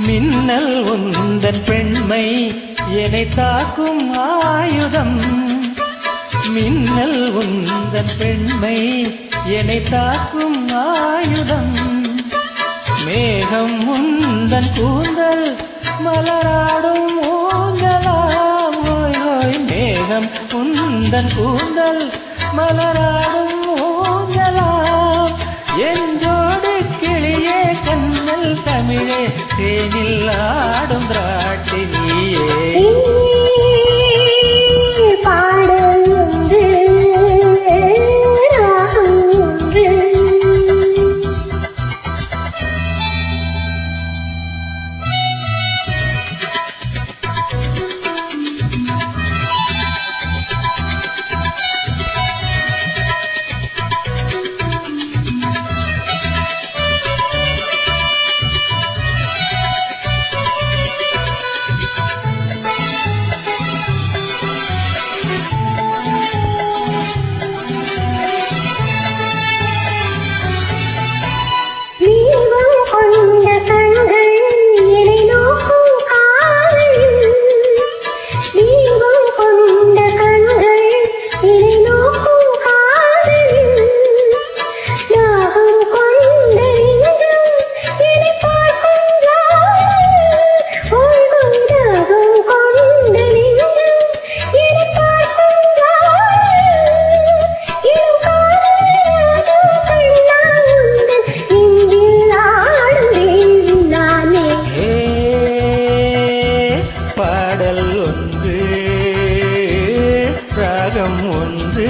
மின்னல் உந்தன் பெண்மை என்னை தாக்கும் ஆயுதம். மின்னல் உந்தன் பெண்மை என்னை தாக்கும் ஆயுதம். மேகம் உந்தன் கூந்தல் மலராடும் ஊஞ்சலாம். ஓய் ஓய் மேகம் உந்தன் கூந்தல் மலராடும் ஊஞ்சலாம். என்றோடு கிளியே கண்ணல் தமிழே தேனில் ஆடும் திராட்சை நீயே. பாடல் ஒன்று ராகம் ஒன்று.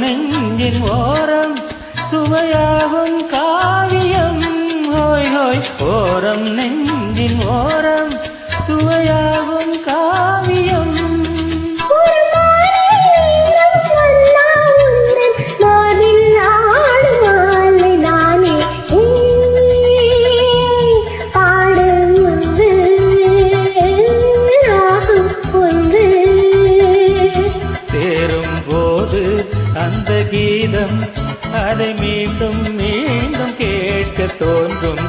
நெஞ்சின் ஓரம் சுவையாகும் காவியம். ஹோய் ஹோய் ஓரம் நெஞ்சின் ஓரம் சுவையாகும் காவியம். அந்த கீதம் அதை மீண்டும் மீண்டும் கேட்க தோன்றும்.